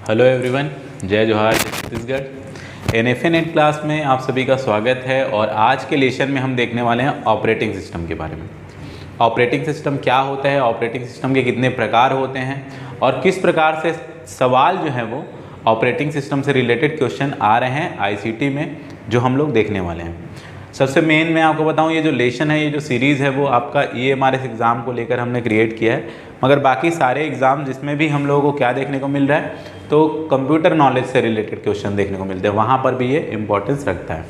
Hello everyone, जय जोहार, जय छत्तीसगढ़। एनएफए नेट क्लास में आप सभी का स्वागत है। और आज के लेसन में हम देखने वाले हैं ऑपरेटिंग सिस्टम के बारे में। ऑपरेटिंग सिस्टम क्या होता है, ऑपरेटिंग सिस्टम के कितने प्रकार होते हैं और किस प्रकार से सवाल जो है वो ऑपरेटिंग सिस्टम से रिलेटेड क्वेश्चन आ रहे हैं आईसीटी में, जो हम लोग देखने वाले हैं। सबसे मेन मैं आपको बताऊं, ये जो लेसन है, ये जो सीरीज़ है, वो आपका EMRS एग्ज़ाम को लेकर हमने क्रिएट किया है। मगर बाकी सारे एग्ज़ाम जिसमें भी हम लोगों को क्या देखने को मिल रहा है, तो कंप्यूटर नॉलेज से रिलेटेड क्वेश्चन देखने को मिलते हैं, वहाँ पर भी ये इम्पोर्टेंस रखता है।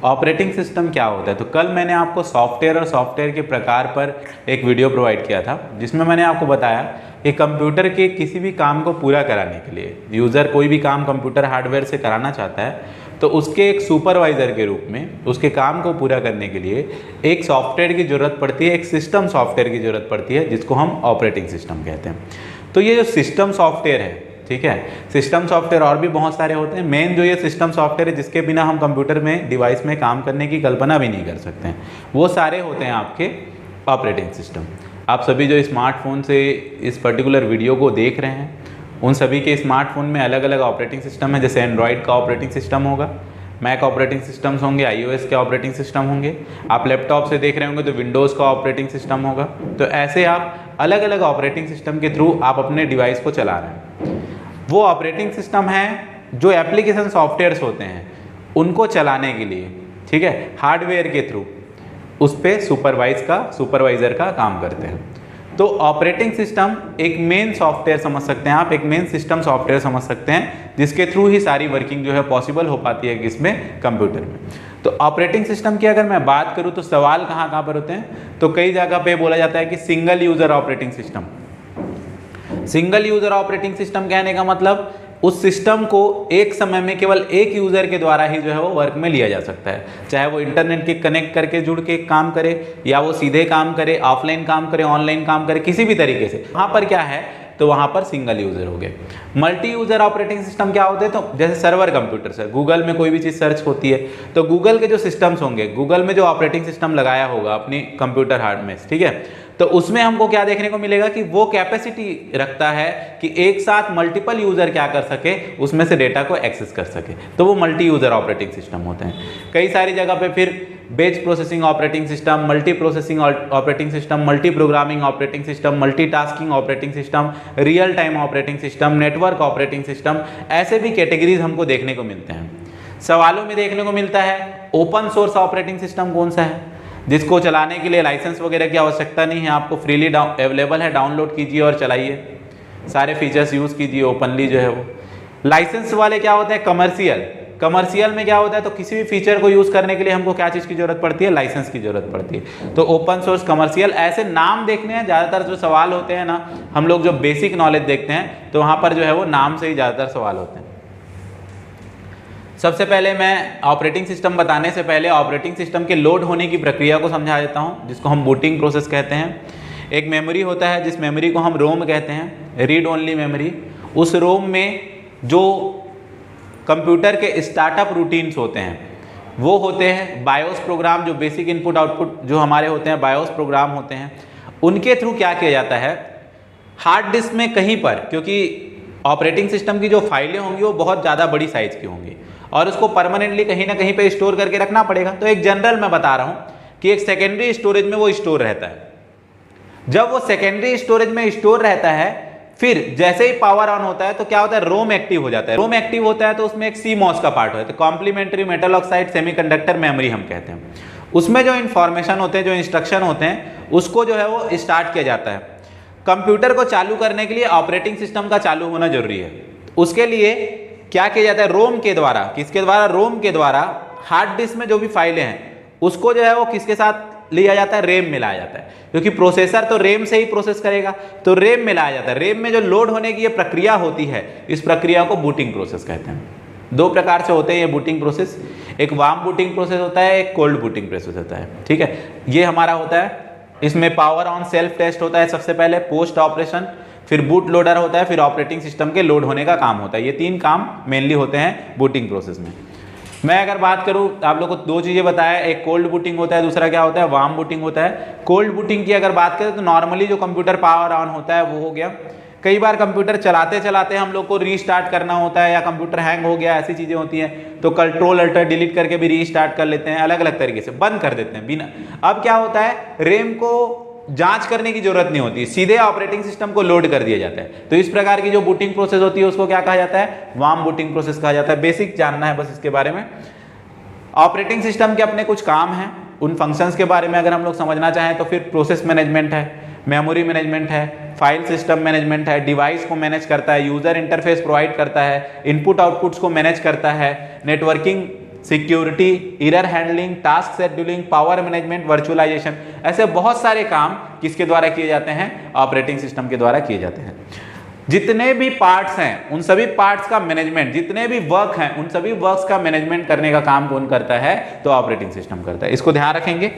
ऑपरेटिंग सिस्टम क्या होता है, तो कल मैंने आपको सॉफ्टवेयर और सॉफ्टवेयर के प्रकार पर एक वीडियो प्रोवाइड किया था, जिसमें मैंने आपको बताया कि कंप्यूटर के किसी भी काम को पूरा कराने के लिए, यूज़र कोई भी काम कंप्यूटर हार्डवेयर से कराना चाहता है, तो उसके एक सुपरवाइज़र के रूप में उसके काम को पूरा करने के लिए एक सॉफ्टवेयर की ज़रूरत पड़ती है, एक सिस्टम सॉफ्टवेयर की ज़रूरत पड़ती है, जिसको हम ऑपरेटिंग सिस्टम कहते हैं। तो ये जो सिस्टम सॉफ्टवेयर है, ठीक है, सिस्टम सॉफ्टवेयर और भी बहुत सारे होते हैं। मेन जो ये सिस्टम सॉफ्टवेयर है, जिसके बिना हम कंप्यूटर में, डिवाइस में काम करने की कल्पना भी नहीं कर सकते हैं, वो सारे होते हैं आपके ऑपरेटिंग सिस्टम। आप सभी जो स्मार्टफोन से इस पर्टिकुलर वीडियो को देख रहे हैं, उन सभी के स्मार्टफोन में अलग अलग ऑपरेटिंग सिस्टम है। जैसे एंड्रॉयड का ऑपरेटिंग सिस्टम होगा, मैक ऑपरेटिंग सिस्टम्स होंगे, iOS के ऑपरेटिंग सिस्टम होंगे। आप लैपटॉप से देख रहे होंगे तो विंडोज़ का ऑपरेटिंग सिस्टम होगा। तो ऐसे आप अलग अलग ऑपरेटिंग सिस्टम के थ्रू आप अपने डिवाइस को चला रहे हैं। वो ऑपरेटिंग सिस्टम है जो एप्लीकेशन सॉफ्टवेयर्स होते हैं, उनको चलाने के लिए, ठीक है, हार्डवेयर के थ्रू उस पर सुपरवाइज़र का काम करते हैं। तो ऑपरेटिंग सिस्टम एक मेन सॉफ्टवेयर समझ सकते हैं आप, एक मेन सिस्टम सॉफ्टवेयर समझ सकते हैं, जिसके थ्रू ही सारी वर्किंग जो है पॉसिबल हो पाती है किसमें, कंप्यूटर में। तो ऑपरेटिंग सिस्टम की अगर मैं बात करूं तो सवाल कहाँ कहाँ पर होते हैं, तो कई जगह पे बोला जाता है कि single user operating system. Single user operating system कहने का मतलब उस सिस्टम को एक समय में केवल एक यूज़र के द्वारा ही जो है वो वर्क में लिया जा सकता है। चाहे वो इंटरनेट के कनेक्ट करके जुड़ के काम करे, या वो सीधे काम करे, ऑफलाइन काम करे, ऑनलाइन काम करे, किसी भी तरीके से। वहाँ पर क्या है, तो वहाँ पर सिंगल यूज़र हो गए। मल्टी यूज़र ऑपरेटिंग सिस्टम क्या होते हैं, तो जैसे सर्वर कंप्यूटर है, गूगल में कोई भी चीज़ सर्च होती है, तो गूगल के जो सिस्टम्स होंगे, गूगल में जो ऑपरेटिंग सिस्टम लगाया होगा अपनी कंप्यूटर हार्ड में, ठीक है, तो उसमें हमको क्या देखने को मिलेगा कि वो कैपेसिटी रखता है कि एक साथ मल्टीपल यूज़र क्या कर सके, उसमें से डेटा को एक्सेस कर सके। तो वो मल्टी यूज़र ऑपरेटिंग सिस्टम होते हैं। कई सारी जगह पे फिर बेच processing operating system, multi processing operating system, multi programming operating system, multitasking operating system, real time operating system, network operating system, ऐसे भी कैटेगरीज हमको देखने को मिलते हैं। सवालों में देखने को मिलता है ओपन सोर्स ऑपरेटिंग सिस्टम कौन सा है, जिसको चलाने के लिए लाइसेंस वगैरह की आवश्यकता नहीं है, आपको फ्रीली अवेलेबल है, डाउनलोड कीजिए और चलाइए, सारे फीचर्स यूज़ कीजिए ओपनली जो है वो। लाइसेंस वाले क्या होते हैं, कमर्शियल। कमर्शियल में क्या होता है, तो किसी भी फीचर को यूज़ करने के लिए हमको क्या चीज़ की जरूरत पड़ती है, लाइसेंस की जरूरत पड़ती है। तो ओपन सोर्स, कमर्शियल, ऐसे नाम देखने हैं। ज़्यादातर जो सवाल होते हैं ना, हम लोग जो बेसिक नॉलेज देखते हैं, तो वहाँ पर जो है वो नाम से ही ज़्यादातर सवाल होते हैं। सबसे पहले मैं ऑपरेटिंग सिस्टम बताने से पहले ऑपरेटिंग सिस्टम के लोड होने की प्रक्रिया को समझा देता हूं, जिसको हम बूटिंग प्रोसेस कहते हैं। एक मेमोरी होता है, जिस मेमोरी को हम रोम कहते हैं, रीड ओनली मेमोरी। उस रोम में जो कंप्यूटर के स्टार्टअप रूटीन्स होते हैं, वो होते हैं बायोस प्रोग्राम, जो बेसिक इनपुट आउटपुट जो हमारे होते हैं, बायोस प्रोग्राम होते हैं। उनके थ्रू क्या किया जाता है, हार्ड डिस्क में कहीं पर, क्योंकि ऑपरेटिंग सिस्टम की जो फाइलें होंगी वो बहुत ज़्यादा बड़ी साइज़ की होंगी और उसको परमानेंटली कहीं ना कहीं पे स्टोर करके रखना पड़ेगा। तो एक जनरल मैं बता रहा हूँ कि एक सेकेंडरी स्टोरेज में वो स्टोर रहता है। जब वो सेकेंडरी स्टोरेज में स्टोर रहता है, फिर जैसे ही पावर ऑन होता है तो क्या होता है, रोम एक्टिव हो जाता है। रोम एक्टिव होता है तो उसमें एक CMOS का पार्ट होता है, complementary metal oxide semiconductor memory हम कहते हैं। उसमें जो इन्फॉर्मेशन होते हैं, जो इंस्ट्रक्शन होते हैं, उसको जो है वो स्टार्ट किया जाता है। कंप्यूटर को चालू करने के लिए ऑपरेटिंग सिस्टम का चालू होना जरूरी है। उसके लिए क्या किया जाता है, रोम के द्वारा, किसके द्वारा, रोम के द्वारा हार्ड डिस्क में जो भी फाइलें हैं उसको जो है वो किसके साथ लिया जाता है, रेम में लाया जाता है, क्योंकि प्रोसेसर तो रेम से ही प्रोसेस करेगा, तो रेम में लाया जाता है। रेम में जो लोड होने की ये प्रक्रिया होती है, इस प्रक्रिया को बूटिंग प्रोसेस कहते हैं। दो प्रकार से होते हैं ये बूटिंग प्रोसेस, एक वार्म बूटिंग प्रोसेस होता है, एक कोल्ड बूटिंग प्रोसेस होता है, ठीक है। ये हमारा होता है, इसमें पावर ऑन सेल्फ टेस्ट होता है सबसे पहले, पोस्ट ऑपरेशन, फिर बूट लोडर होता है, फिर ऑपरेटिंग सिस्टम के लोड होने का काम होता है। ये तीन काम मेनली होते हैं बूटिंग प्रोसेस में। मैं अगर बात करूं, आप लोगों को दो चीज़ें बताया, एक कोल्ड बूटिंग होता है, दूसरा क्या होता है, वार्म बूटिंग होता है। कोल्ड बूटिंग की अगर बात करें तो नॉर्मली जो कंप्यूटर पावर ऑन होता है वो हो गया, कई बार कंप्यूटर चलाते चलाते हम लोग को रीस्टार्ट करना होता है, या कंप्यूटर हैंग हो गया, ऐसी चीज़ें होती हैं, तो कंट्रोल अल्टर डिलीट करके भी रीस्टार्ट कर लेते हैं, अलग अलग तरीके से बंद कर देते हैं बिना। अब क्या होता है, रैम को जांच करने की जरूरत नहीं होती, सीधे ऑपरेटिंग सिस्टम को लोड कर दिया जाता है। तो इस प्रकार की जो बूटिंग प्रोसेस होती है उसको क्या कहा जाता है, वार्म बूटिंग प्रोसेस कहा जाता है। बेसिक जानना है बस इसके बारे में। ऑपरेटिंग सिस्टम के अपने कुछ काम हैं, उन फंक्शंस के बारे में अगर हम लोग समझना चाहें तो फिर प्रोसेस मैनेजमेंट है, मेमोरी मैनेजमेंट है, फाइल सिस्टम मैनेजमेंट है, डिवाइस को मैनेज करता है, यूजर इंटरफेस प्रोवाइड करता है, इनपुट आउटपुट्स को मैनेज करता है, networking, security, error handling, task scheduling, power management, virtualisation, ऐसे बहुत सारे काम किसके द्वारा किए जाते हैं, ऑपरेटिंग सिस्टम के द्वारा किए जाते हैं। जितने भी पार्ट्स हैं उन सभी पार्ट्स का मैनेजमेंट, जितने भी वर्क हैं उन सभी वर्क्स का मैनेजमेंट करने का काम कौन करता है, तो ऑपरेटिंग सिस्टम करता है। इसको ध्यान रखेंगे,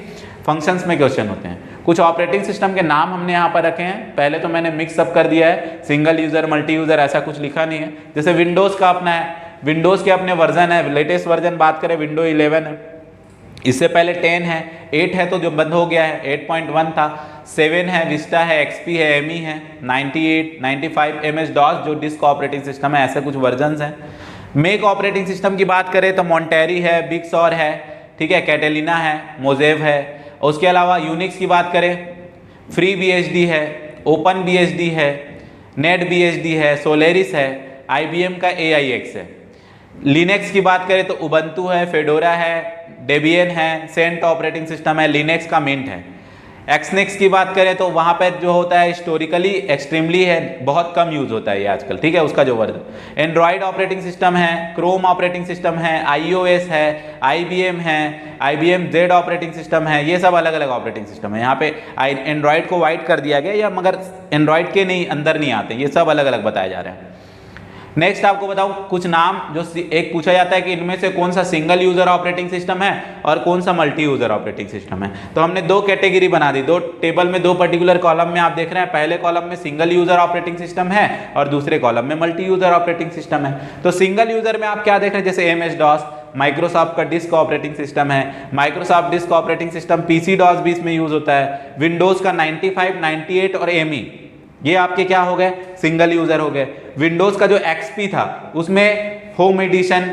फंक्शंस में क्वेश्चन होते हैं। कुछ ऑपरेटिंग सिस्टम के नाम हमने यहाँ पर रखे हैं, पहले तो मैंने मिक्सअप कर दिया है, सिंगल यूजर, मल्टी यूजर, ऐसा कुछ लिखा नहीं है। जैसे विंडोज का अपना है, विंडोज के अपने वर्जन है, लेटेस्ट वर्जन बात करें विंडो 11 है, इससे पहले 10 है, 8 है तो जो बंद हो गया है, 8.1 था, 7 है, विस्टा है, एक्सपी है, एमई है, 98, 95, MS DOS जो डिस्क ऑपरेटिंग सिस्टम है, ऐसे कुछ वर्जन्स हैं। मेक ऑपरेटिंग सिस्टम की बात करें तो मॉन्टेरी है, बिग सॉर है, ठीक है, कैटेलिना है, मोजेव है। उसके अलावा यूनिक्स की बात करें, फ्री BSD है, ओपन BSD है, नेट BSD है, सोलेरिस है, IBM का AIX है। लिनक्स की बात करें तो उबंटू है, फेडोरा है, डेबियन है, सेंट ऑपरेटिंग सिस्टम है, लिनक्स का मिंट है। एक्सनेक्स की बात करें तो वहाँ पर जो होता है हिस्टोरिकली एक्सट्रीमली है, बहुत कम यूज होता है ये आजकल, ठीक है, उसका जो वर्जन। एंड्रॉयड ऑपरेटिंग सिस्टम है, क्रोम ऑपरेटिंग सिस्टम है, iOS है, IBM है, IBM Z ऑपरेटिंग सिस्टम है, ये सब अलग अलग ऑपरेटिंग सिस्टम है। यहाँ पे एंड्रॉयड को वाइड कर दिया गया, या मगर एंड्रॉयड के नहीं अंदर नहीं आते, ये सब अलग अलग बताए जा रहे हैं। नेक्स्ट आपको बताऊं कुछ नाम जो एक पूछा जाता है कि इनमें से कौन सा सिंगल यूजर ऑपरेटिंग सिस्टम है और कौन सा मल्टी यूजर ऑपरेटिंग सिस्टम है। तो हमने दो कैटेगरी बना दी, दो टेबल में, दो पर्टिकुलर कॉलम में आप देख रहे हैं, पहले कॉलम में सिंगल यूजर ऑपरेटिंग सिस्टम है और दूसरे कॉलम में मल्टी यूजर ऑपरेटिंग सिस्टम है। तो सिंगल यूजर में आप क्या देख रहे हैं, जैसे MS DOS माइक्रोसॉफ्ट का डिस्क ऑपरेटिंग सिस्टम है, Microsoft disk operating system, PC DOS भी इसमें यूज होता है, विंडोज का 95, 98 और ME, ये आपके क्या हो गए, सिंगल यूजर हो गए। विंडोज का जो XP था उसमें होम एडिशन,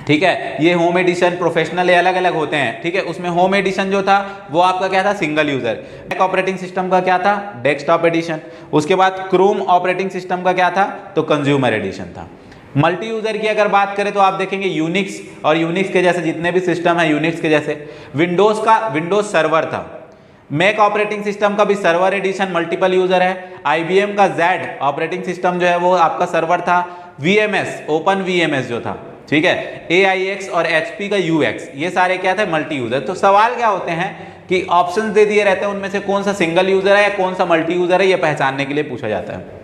ठीक है, ये होम एडिशन, प्रोफेशनल, ये अलग अलग होते हैं, ठीक है, उसमें होम एडिशन जो था वो आपका क्या था, single user. Mac operating system का क्या था, डेस्कटॉप एडिशन। उसके बाद क्रोम ऑपरेटिंग सिस्टम का क्या था, तो कंज्यूमर एडिशन था। मल्टी यूजर की अगर बात करें तो आप देखेंगे यूनिक्स, और यूनिक्स के जैसे जितने भी सिस्टम है यूनिक्स के जैसे, विंडोज का विंडोज सर्वर था, मैक ऑपरेटिंग सिस्टम का भी सर्वर एडिशन मल्टीपल यूजर है, IBM का Z ऑपरेटिंग सिस्टम जो है वो आपका सर्वर था, VMS ओपन VMS जो था, ठीक है, AIX और HP का UX, ये सारे क्या थे, मल्टी यूजर। तो सवाल क्या होते हैं कि ऑप्शंस दे दिए रहते हैं, उनमें से कौन सा सिंगल यूजर है या कौन सा मल्टी यूजर है, ये पहचानने के लिए पूछा जाता है।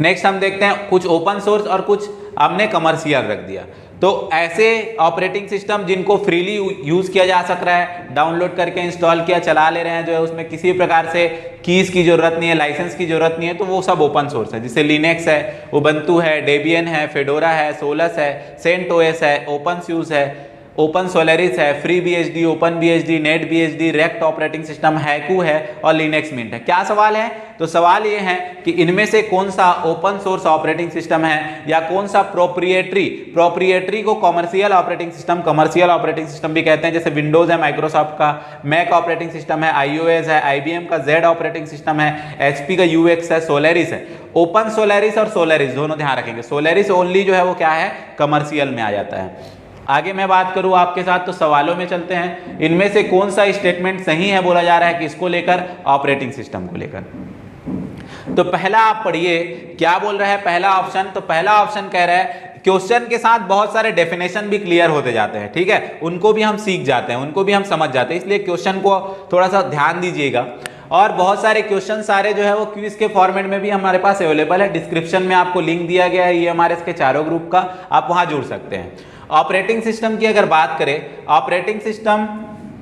नेक्स्ट हम देखते हैं कुछ ओपन सोर्स और कुछ हमने कमर्शियल रख दिया। तो ऐसे ऑपरेटिंग सिस्टम जिनको फ्रीली यूज किया जा सक रहा है, डाउनलोड करके इंस्टॉल किया, चला ले रहे हैं, जो है उसमें किसी प्रकार से कीज की जरूरत नहीं है, लाइसेंस की जरूरत नहीं है, तो वो सब ओपन सोर्स है। जैसे लिनक्स है, उबंटू है, डेबियन है, फेडोरा है, सोलस है, सेंट OS है, ओपन स्यूज है, ओपन सोलेरिस है, free BSD, open BSD, net BSD, React operating system, Haiku है और लिनक्स मिंट है। क्या सवाल है, तो सवाल ये है कि इनमें से कौन सा ओपन सोर्स ऑपरेटिंग सिस्टम है या कौन सा प्रोप्रिएटरी को कमर्शियल ऑपरेटिंग सिस्टम भी कहते हैं। जैसे विंडोज है माइक्रोसॉफ्ट का, मैक ऑपरेटिंग सिस्टम है, iOS है, IBM का Z ऑपरेटिंग सिस्टम है, HP का UX है, सोलेरिस है। ओपन सोलेरिस और सोलेरिस दोनों ध्यान रखेंगे, सोलेरिस ओनली जो है वो क्या है, कमर्शियल में आ जाता है। आगे मैं बात करूं आपके साथ तो सवालों में चलते हैं, इनमें से कौन सा स्टेटमेंट सही है बोला जा रहा है किसको लेकर, ऑपरेटिंग सिस्टम को लेकर। तो पहला आप पढ़िए क्या बोल रहा है, पहला ऑप्शन, तो पहला ऑप्शन कह रहा है क्वेश्चन के साथ बहुत सारे डेफिनेशन भी क्लियर होते जाते हैं, ठीक है, उनको भी हम सीख जाते हैं, उनको भी हम समझ जाते हैं, इसलिए क्वेश्चन को थोड़ा सा ध्यान दीजिएगा। और बहुत सारे क्वेश्चन सारे जो है वो क्विज के फॉर्मेट में भी हमारे पास अवेलेबल है, डिस्क्रिप्शन में आपको लिंक दिया गया है EMRS के चारों ग्रुप का, आप वहां जुड़ सकते हैं। ऑपरेटिंग सिस्टम की अगर बात करें, ऑपरेटिंग सिस्टम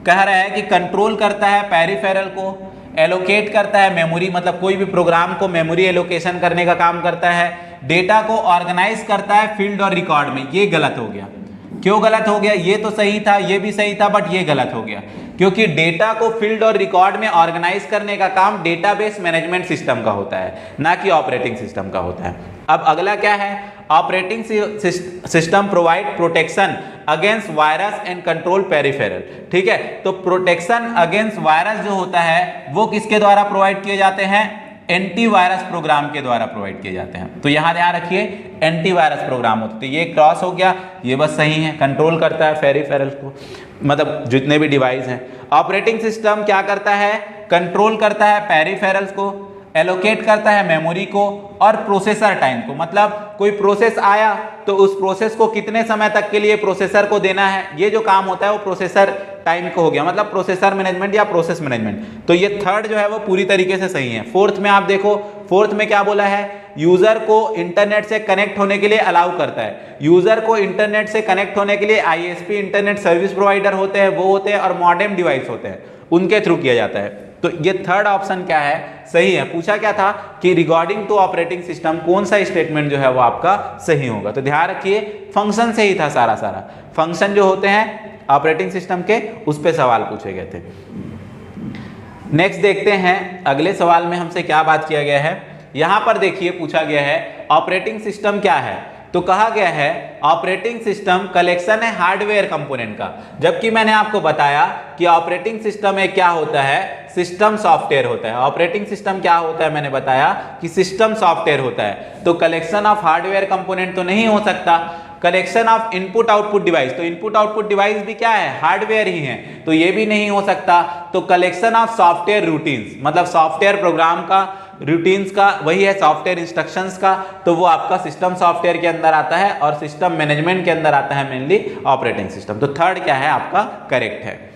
कह रहा है कि कंट्रोल करता है पेरिफेरल को, एलोकेट करता है मेमोरी, मतलब कोई भी प्रोग्राम को मेमोरी एलोकेशन करने का काम करता है, डेटा को ऑर्गेनाइज करता है फील्ड और रिकॉर्ड में। ये गलत हो गया, क्यों गलत हो गया? ये तो सही था, ये भी सही था, बट ये गलत हो गया क्योंकि डेटा को फील्ड और रिकॉर्ड में ऑर्गेनाइज करने का काम डेटाबेस मैनेजमेंट सिस्टम का होता है, ना कि ऑपरेटिंग सिस्टम का होता है। अब अगला क्या है? Operating system provide protection against virus and control peripheral. ठीक है, तो प्रोटेक्शन अगेंस्ट वायरस जो होता है वो किसके द्वारा प्रोवाइड किए जाते हैं? एंटीवायरस प्रोग्राम के द्वारा प्रोवाइड किए जाते हैं। तो यहां ध्यान रखिए, एंटीवायरस प्रोग्राम होते हैं। तो ये क्रॉस हो गया, ये बस सही है, कंट्रोल करता है पेरिफेरल को, मतलब जितने भी डिवाइस हैं। ऑपरेटिंग सिस्टम क्या करता है? कंट्रोल करता है पेरिफेरल्स को, एलोकेट करता है मेमोरी को और प्रोसेसर टाइम को, मतलब कोई प्रोसेस आया तो उस प्रोसेस को कितने समय तक के लिए प्रोसेसर को देना है, ये जो काम होता है वो प्रोसेसर टाइम को हो गया, मतलब प्रोसेसर मैनेजमेंट या प्रोसेस मैनेजमेंट। तो ये थर्ड जो है वो पूरी तरीके से सही है। फोर्थ में आप देखो, फोर्थ में क्या बोला है? यूजर को इंटरनेट से कनेक्ट होने के लिए अलाउ करता है। यूजर को इंटरनेट से कनेक्ट होने के लिए आईएसपी इंटरनेट सर्विस प्रोवाइडर होते हैं, वो होते हैं, और मॉडेम डिवाइस होते हैं, उनके थ्रू किया जाता है। तो ये थर्ड ऑप्शन क्या है? सही है। पूछा क्या था कि रिगार्डिंग टू ऑपरेटिंग सिस्टम कौन सा स्टेटमेंट जो है वो आपका सही होगा? तो ध्यान रखिए, फंक्शन से ही था सारा फंक्शन जो होते हैं ऑपरेटिंग सिस्टम के, उस पे सवाल पूछे गए थे। नेक्स्ट देखते हैं अगले सवाल में हमसे क्या बात किया गया है। यहां पर देखिए पूछा गया है ऑपरेटिंग सिस्टम क्या है? तो कहा गया है ऑपरेटिंग सिस्टम कलेक्शन है हार्डवेयर कंपोनेंट का, जबकि मैंने आपको बताया कि ऑपरेटिंग सिस्टम में क्या होता है? सिस्टम सॉफ्टवेयर होता है। ऑपरेटिंग सिस्टम क्या होता है? मैंने बताया कि सिस्टम सॉफ्टवेयर होता है। तो कलेक्शन ऑफ हार्डवेयर कंपोनेंट तो नहीं हो सकता। Collection of input output device, तो इनपुट आउटपुट डिवाइस भी क्या है? हार्डवेयर ही है, तो ये भी नहीं हो सकता। तो कलेक्शन ऑफ सॉफ्टवेयर रूटीन्स, मतलब सॉफ्टवेयर प्रोग्राम का, रूटीन्स का, वही है सॉफ्टवेयर इंस्ट्रक्शंस का, तो वो आपका सिस्टम सॉफ्टवेयर के अंदर आता है और सिस्टम मैनेजमेंट के अंदर आता है मेनली ऑपरेटिंग सिस्टम। तो थर्ड क्या है आपका? करेक्ट है।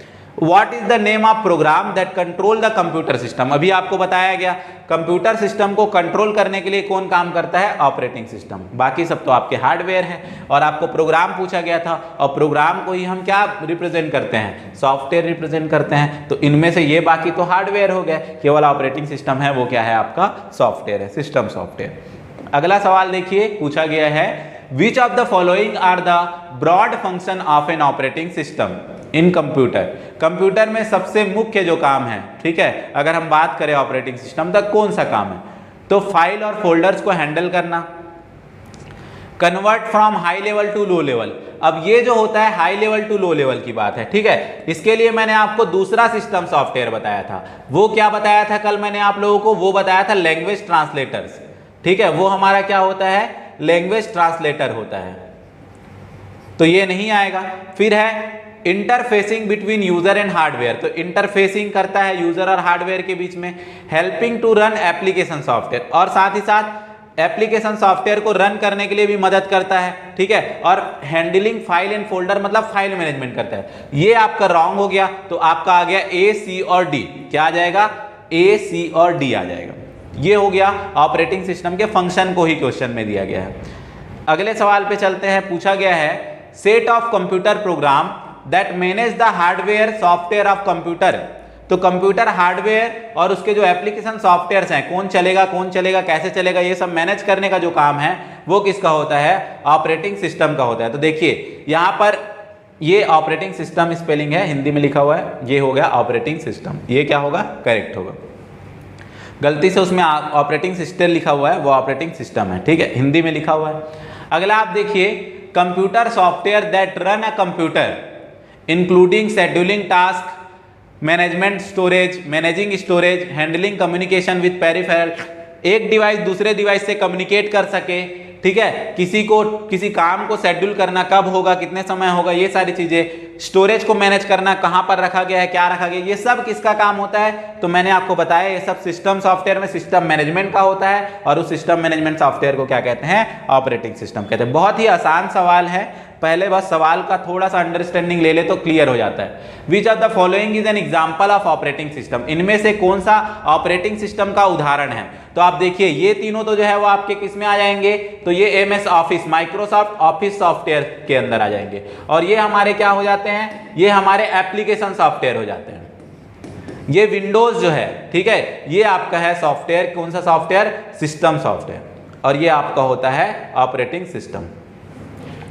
What is the name of program that control the computer system? अभी आपको बताया गया कंप्यूटर सिस्टम को कंट्रोल करने के लिए कौन काम करता है? Operating system. बाकी सब तो आपके हार्डवेयर है। और आपको प्रोग्राम पूछा गया था, और प्रोग्राम को ही हम क्या रिप्रेजेंट करते हैं? सॉफ्टवेयर रिप्रेजेंट करते हैं। तो इनमें से ये बाकी तो हार्डवेयर हो गए, केवल ऑपरेटिंग सिस्टम है वो क्या है आपका? सॉफ्टवेयर है, सिस्टम सॉफ्टवेयर। अगला सवाल देखिए, पूछा गया है which of the following are the broad function of an operating system in computer? Computer में सबसे मुख्य जो काम है, ठीक है, अगर हम बात करें ऑपरेटिंग सिस्टम का, कौन सा काम है? तो फाइल और फोल्डर्स को हैंडल करना, convert from high level to low level. अब ये जो होता है high level to low level की बात है, ठीक है। इसके लिए मैंने आपको दूसरा सिस्टम सॉफ्टवेयर बताया था। वो क्या बताया था कल मैंने आप लोगों को? वो बताया था लैंग्वेज ट्रांसलेटर्स, ठीक है। वो हमारा क्या होता है? लैंग्वेज ट्रांसलेटर होता है। तो ये नहीं आएगा। फिर है interfacing between user and hardware, तो इंटरफेसिंग करता है यूजर और हार्डवेयर के बीच में। Helping to run application software, और साथ ही साथ एप्लीकेशन सॉफ्टवेयर को रन करने के लिए भी मदद करता है, ठीक है। और हैंडलिंग फाइल एंड फोल्डर, मतलब फाइल मैनेजमेंट करता है। ये आपका रॉन्ग हो गया, तो आपका आ गया ए, सी और डी। क्या आ जाएगा? ए, सी और डी आ जाएगा। ये हो गया ऑपरेटिंग सिस्टम के फंक्शन को ही क्वेश्चन में दिया गया है। अगले सवाल पे चलते हैं। पूछा गया है set of computer program that manage the hardware software of computer. तो कंप्यूटर हार्डवेयर और उसके जो एप्लीकेशन सॉफ्टवेयर्स हैं, कौन चलेगा, कैसे चलेगा, ये सब मैनेज करने का जो काम है वो किसका होता है? ऑपरेटिंग सिस्टम का होता है। तो देखिए यहाँ पर ये ऑपरेटिंग सिस्टम स्पेलिंग है, हिंदी में लिखा हुआ है, ये हो गया ऑपरेटिंग सिस्टम। ये क्या होगा? करेक्ट होगा। गलती से उसमें ऑपरेटिंग सिस्टम लिखा हुआ है, वो ऑपरेटिंग सिस्टम है, ठीक है, हिंदी में लिखा हुआ है। अगला आप देखिए computer software that run a computer including scheduling task, management storage, managing storage, handling communication with peripheral. एक डिवाइस दूसरे डिवाइस से कम्युनिकेट कर सके, ठीक है, किसी काम को शेड्यूल करना, कब होगा, कितने समय होगा, ये सारी चीजें। स्टोरेज को मैनेज करना, कहां पर रखा गया है, क्या रखा गया, ये सब किसका काम होता है? तो मैंने आपको बताया ये सब सिस्टम सॉफ्टवेयर में सिस्टम मैनेजमेंट का होता है, और उस सिस्टम मैनेजमेंट सॉफ्टवेयर को क्या कहते हैं? ऑपरेटिंग सिस्टम कहते हैं। बहुत ही आसान सवाल है, पहले बस सवाल का थोड़ा सा अंडरस्टैंडिंग ले ले तो क्लियर हो जाता है। Which of the following is an example of operating system? इनमें से कौन सा ऑपरेटिंग सिस्टम का उदाहरण है? तो आप देखिए ये तीनों तो जो है वो आपके किस में आ जाएंगे? तो ये MS office, Microsoft office software के अंदर आ जाएंगे, और ये हमारे क्या हो जाते हैं? ये हमारे एप्लीकेशन सॉफ्टवेयर हो जाते हैं। ये विंडोज जो है, ठीक है, ये आपका है सॉफ्टवेयर, कौन सा सॉफ्टवेयर? सिस्टम सॉफ्टवेयर, और ये आपका होता है ऑपरेटिंग सिस्टम।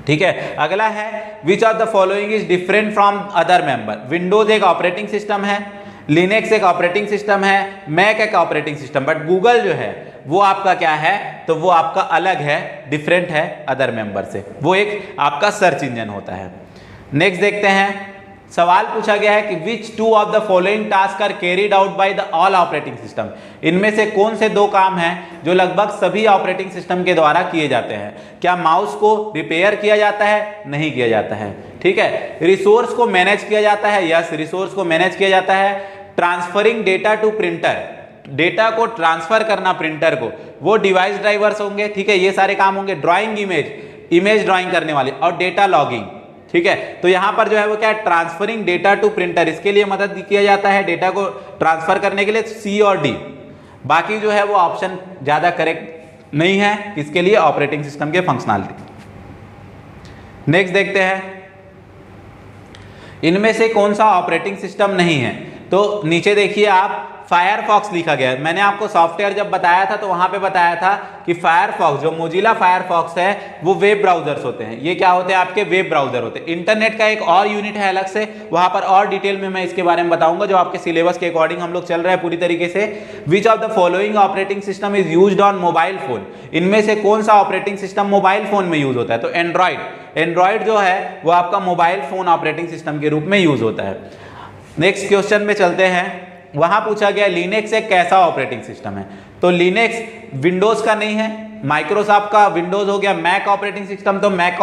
ठीक है। अगला है which of the following is different from other member. Windows एक ऑपरेटिंग सिस्टम है, लिनक्स एक ऑपरेटिंग सिस्टम है, मैक एक ऑपरेटिंग सिस्टम, बट गूगल जो है वो आपका क्या है, तो वो आपका अलग है, डिफरेंट है अदर मेंबर से, वो एक आपका सर्च इंजन होता है। नेक्स्ट देखते हैं, सवाल पूछा गया है कि which two of the following task are carried out by the all operating system. इनमें से कौन से दो काम हैं जो लगभग सभी ऑपरेटिंग सिस्टम के द्वारा किए जाते हैं। क्या माउस को रिपेयर किया जाता है? नहीं किया जाता है, ठीक है। रिसोर्स को मैनेज किया जाता है? यस, रिसोर्स को मैनेज किया जाता है। Transferring data to printer, data को ट्रांसफर करना प्रिंटर को, वो डिवाइस ड्राइवर्स होंगे, ठीक है, ये सारे काम होंगे। ड्राइंग इमेज ड्राइंग करने वाले, और डेटा लॉगिंग, ठीक है। तो यहां पर जो है वो क्या है, ट्रांसफरिंग डेटा टू प्रिंटर, इसके लिए मदद किया जाता है डेटा को ट्रांसफर करने के लिए सी और डी। बाकी जो है वो ऑप्शन ज्यादा करेक्ट नहीं है, किसके लिए, ऑपरेटिंग सिस्टम के फंक्शनैलिटी। नेक्स्ट देखते हैं, इनमें से कौन सा ऑपरेटिंग सिस्टम नहीं है। तो नीचे देखिए आप, फायरफॉक्स लिखा गया है। मैंने आपको सॉफ्टवेयर जब बताया था तो वहां पे बताया था कि फायरफॉक्स, जो मोजिला फायरफॉक्स है, वो वेब ब्राउजर्स होते हैं। ये क्या होते हैं, आपके वेब ब्राउजर होते हैं। इंटरनेट का एक और यूनिट है अलग से, वहां पर और डिटेल में मैं इसके बारे में बताऊंगा, जो आपके सिलेबस के अकॉर्डिंग हम लोग चल रहे हैं पूरी तरीके से। विच of the following operating system is used on mobile phone. इनमें से कौन सा ऑपरेटिंग सिस्टम मोबाइल फोन में यूज होता है, तो एंड्रॉइड जो है वो आपका मोबाइल फोन ऑपरेटिंग सिस्टम के रूप में यूज होता है। नेक्स्ट क्वेश्चन में चलते हैं, वहां पूछा गया लिनक्स एक कैसा ऑपरेटिंग सिस्टम है। तो लिनक्स विंडोज का नहीं है, माइक्रोसॉफ्ट का विंडोज हो गया। मैक ऑपरेटिंग सिस्टम तो मैक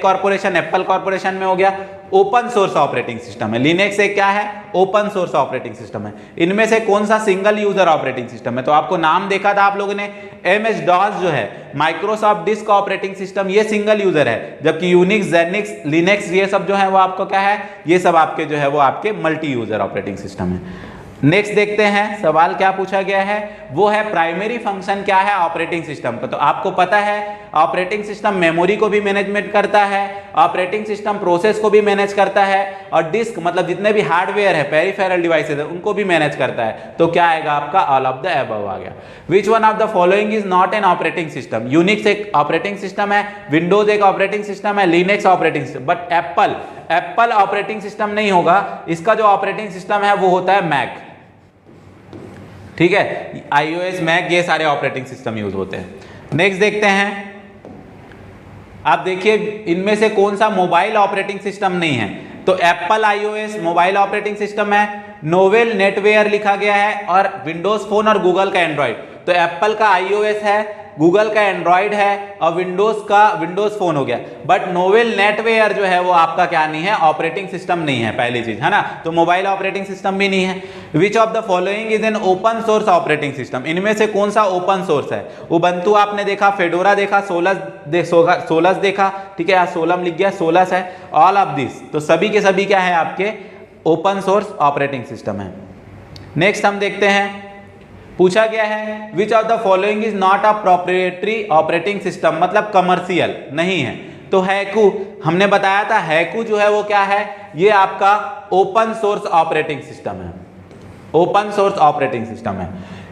कॉर्पोरेशन, एप्पल कॉर्पोरेशन में हो गया। ओपन सोर्स ऑपरेटिंग सिस्टम है लिनक्स, एक क्या है, ओपन सोर्स ऑपरेटिंग सिस्टम है। इनमें से कौन सा सिंगल यूजर ऑपरेटिंग सिस्टम है, तो आपको नाम देखा था आप लोगों ने, MS DOS जो है माइक्रोसॉफ्ट डिस्क ऑपरेटिंग सिस्टम, ये सिंगल यूजर है। जबकि यूनिक्स, जेनिक्स, लिनक्स, ये सब जो है वो आपको क्या है, ये सब आपके जो है वो आपके मल्टी यूजर ऑपरेटिंग सिस्टम है। नेक्स्ट देखते हैं, सवाल क्या पूछा गया है, वो है प्राइमरी फंक्शन क्या है ऑपरेटिंग सिस्टम का। तो आपको पता है ऑपरेटिंग सिस्टम मेमोरी को भी मैनेजमेंट करता है, ऑपरेटिंग सिस्टम प्रोसेस को भी मैनेज करता है, और डिस्क मतलब जितने भी हार्डवेयर है, पेरिफेरल डिवाइसेज है, उनको भी मैनेज करता है। तो क्या आएगा आपका, ऑल ऑफ द अबव आ गया। Which one of the following is not an operating system. Unix एक ऑपरेटिंग सिस्टम है, विंडोज एक ऑपरेटिंग सिस्टम है, Linux operating system, but Apple operating system नहीं होगा। इसका जो ऑपरेटिंग सिस्टम है वो होता है मैक, ठीक है। iOS, मैक, ये सारे ऑपरेटिंग सिस्टम यूज होते हैं। नेक्स्ट देखते हैं, आप देखिए इनमें से कौन सा मोबाइल ऑपरेटिंग सिस्टम नहीं है। तो Apple iOS mobile operating system है, नोवेल नेटवेयर लिखा गया है, और विंडोज फोन और गूगल का एंड्रॉइड। तो एप्पल का iOS है, गूगल का एंड्रॉइड है, और विंडोज का विंडोज फोन हो गया। बट नोवेल नेटवेयर जो है वो आपका क्या नहीं है, ऑपरेटिंग सिस्टम नहीं है, पहली चीज है ना, तो मोबाइल ऑपरेटिंग सिस्टम भी नहीं है। Which of the following is an open source operating system. इनमें से कौन सा ओपन सोर्स है, उबंटू आपने देखा, फेडोरा देखा, सोलस देखा, ठीक है, सोलम लिख गया, सोलस है, ऑल ऑफ दिस, तो सभी के सभी क्या है आपके ओपन सोर्स ऑपरेटिंग सिस्टम है। नेक्स्ट हम देखते हैं, पूछा गया है which of the following is not a proprietary operating system, मतलब कमर्शियल नहीं है। तो हैकू हमने बताया था, हैकू जो है वो क्या है, ये आपका ओपन सोर्स ऑपरेटिंग सिस्टम है, ओपन सोर्स ऑपरेटिंग सिस्टम है।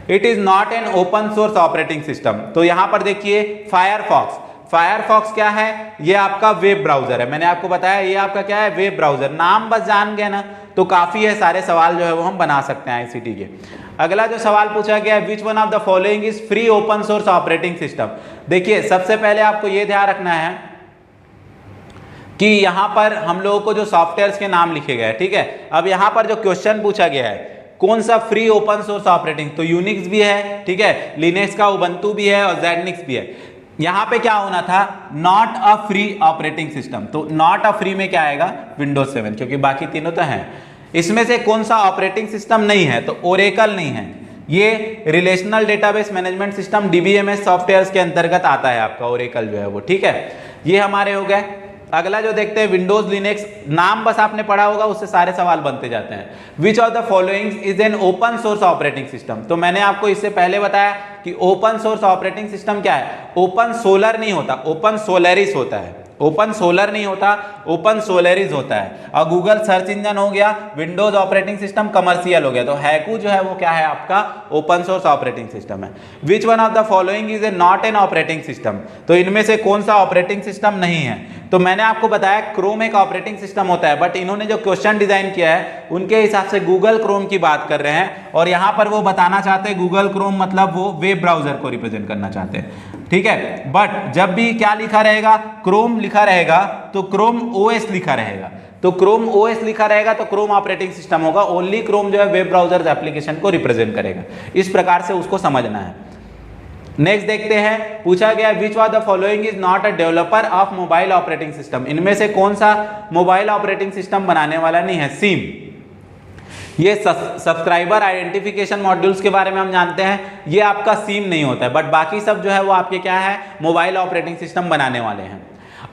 It is not an open source operating system. तो यहां पर देखिए फायरफॉक्स क्या है, ये आपका वेब ब्राउजर है। मैंने आपको बताया ये आपका क्या है, वेब ब्राउजर। नाम बस जान गए ना तो काफी है, सारे सवाल जो है वो हम बना सकते हैं ICT के। अगला जो सवाल पूछा गया है, which one of the following is free open source operating system. देखिए सबसे पहले आपको यह ध्यान रखना है कि यहां पर हम लोगों को जो सॉफ्टवेयर्स के नाम लिखे गए, ठीक है। अब यहां पर जो क्वेश्चन पूछा गया है, कौन सा फ्री ओपन सोर्स ऑपरेटिंग, तो यूनिक्स भी है, ठीक है, लिनक्स का उबंटू भी है, और जेनिक्स भी है। यहां पे क्या होना था, not a free operating system. तो नॉट अ फ्री में क्या आएगा, विंडोज 7, क्योंकि बाकी तीनों तो हैं। इसमें से कौन सा ऑपरेटिंग सिस्टम नहीं है, तो ओरेकल नहीं है, ये relational database management system DBMS softwares के अंतर्गत आता है आपका ओरेकल जो है वो, ठीक है। ये हमारे हो गए। अगला जो देखते हैं विंडोज लिनक्स, नाम बस आपने पढ़ा होगा, उससे सारे सवाल बनते जाते हैं। विच of the following is an open source operating system. तो मैंने आपको इससे पहले बताया कि ओपन सोर्स ऑपरेटिंग सिस्टम क्या है, ओपन सोलर नहीं होता, ओपन सोलरिस होता है। ओपन सोलर नहीं होता, ओपन सोलरिस होता है। और गूगल सर्च इंजन हो गया, विंडोज ऑपरेटिंग सिस्टम कमर्शियल हो गया। तो हैकू जो है वो क्या है आपका ओपन सोर्स ऑपरेटिंग सिस्टम है। Which one of the following is a not an operating system, तो इनमें से कौन सा ऑपरेटिंग सिस्टम नहीं है। तो मैंने आपको बताया क्रोम एक ऑपरेटिंग सिस्टम होता है, बट इन्होंने जो क्वेश्चन डिजाइन किया है उनके हिसाब से गूगल क्रोम की बात कर रहे हैं, और यहां पर वो बताना चाहते हैं गूगल क्रोम मतलब वो वेब ब्राउजर को रिप्रेजेंट करना चाहते हैं, ठीक है। बट जब भी क्या लिखा रहेगा, क्रोम लिखा रहेगा तो क्रोम ओएस लिखा रहेगा, तो क्रोम ओएस लिखा रहेगा तो क्रोम ऑपरेटिंग सिस्टम होगा। ओनली क्रोम जो है वेब ब्राउजर एप्लीकेशन को रिप्रेजेंट करेगा। इस प्रकार से उसको समझना है। नेक्स्ट देखते हैं, पूछा गया विच of the following is not a developer of mobile operating system, इनमें से कौन सा मोबाइल ऑपरेटिंग सिस्टम बनाने वाला नहीं है। सिम, ये सब्सक्राइबर आइडेंटिफिकेशन मॉड्यूल्स के बारे में हम जानते हैं, ये आपका सिम नहीं होता है, बट बाकी सब जो है वो आपके क्या है मोबाइल ऑपरेटिंग सिस्टम बनाने वाले हैं।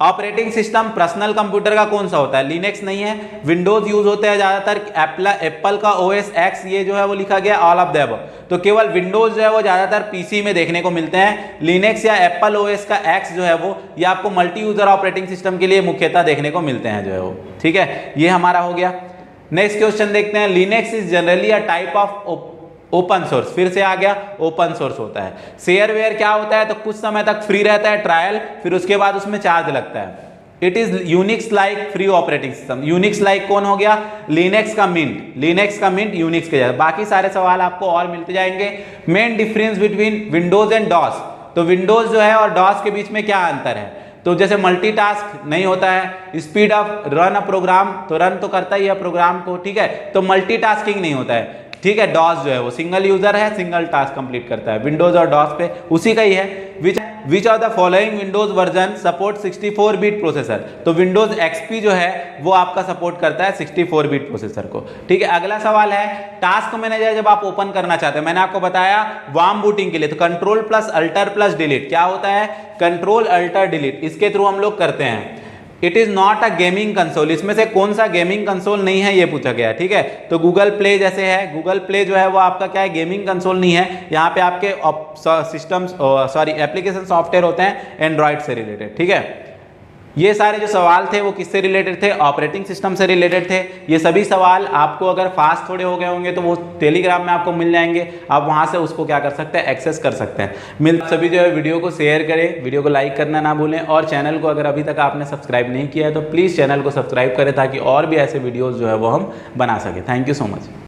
ऑपरेटिंग सिस्टम पर्सनल कंप्यूटर का कौन सा होता है, लिनक्स नहीं है। विंडोज यूज होते हैं ज्यादातर, एप्पल का ओएस एक्स ये जो है वो लिखा गया ऑल ऑफ द अबव, तो केवल विंडोज जो है वो ज्यादातर पीसी में देखने को मिलते हैं। लिनक्स या एप्पल ओएस का एक्स जो है वो ये आपको मल्टी यूजर ऑपरेटिंग सिस्टम के लिए मुख्यतः देखने को मिलते हैं जो है वो, ठीक है। ये हमारा हो गया। नेक्स्ट क्वेश्चन देखते हैं, Linux is generally a type of open source, फिर से आ गया ओपन सोर्स होता है। शेयरवेयर क्या होता है, तो कुछ समय तक फ्री रहता है ट्रायल, फिर उसके बाद उसमें चार्ज लगता है। It is Unix like free operating system, Unix like कौन हो गया, लिनक्स का मिंट, लिनक्स का मिंट यूनिक्स के जैसा। बाकी सारे सवाल आपको और मिलते जाएंगे। Main difference between Windows and DOS, तो विंडोज जो है और डॉस के बीच में क्या अंतर है, तो जैसे मल्टीटास्क नहीं होता है, speed of run a program, तो रन तो करता ही है प्रोग्राम को, ठीक है, तो मल्टीटास्किंग नहीं होता है, ठीक है। डॉस जो है वो सिंगल यूजर है, सिंगल टास्क कंप्लीट करता है। विंडोज और डॉस पे उसी का ही है। Which of the following Windows version support 64 bit processor, तो विंडोज एक्सपी जो है वो आपका सपोर्ट करता है 64 बिट प्रोसेसर को, ठीक है। अगला सवाल है, टास्क मैनेजर जब आप ओपन करना चाहते हैं, मैंने आपको बताया वार्म बूटिंग के लिए तो control plus alter plus delete क्या होता है, कंट्रोल अल्टर डिलीट, इसके थ्रू हम लोग करते हैं। It is not a gaming console, इसमें से कौन सा गेमिंग कंसोल नहीं है ये पूछा गया, ठीक है। तो गूगल प्ले जैसे है, गूगल प्ले जो है वो आपका क्या है गेमिंग कंसोल नहीं है, यहाँ पे आपके सिस्टम्स एप्लीकेशन सॉफ्टवेयर होते हैं एंड्रॉइड से रिलेटेड, ठीक है। ये सारे जो सवाल थे वो किससे रिलेटेड थे, ऑपरेटिंग सिस्टम से रिलेटेड थे। ये सभी सवाल आपको अगर फास्ट थोड़े हो गए होंगे तो वो टेलीग्राम में आपको मिल जाएंगे, आप वहां से उसको क्या कर सकते हैं एक्सेस कर सकते हैं। सभी जो है वीडियो को शेयर करें, वीडियो को लाइक करना ना भूलें, और चैनल को अगर अभी तक आपने सब्सक्राइब नहीं किया है तो प्लीज़ चैनल को सब्सक्राइब करें ताकि और भी ऐसे वीडियोज़ जो है वो हम बना सकें। Thank you so much.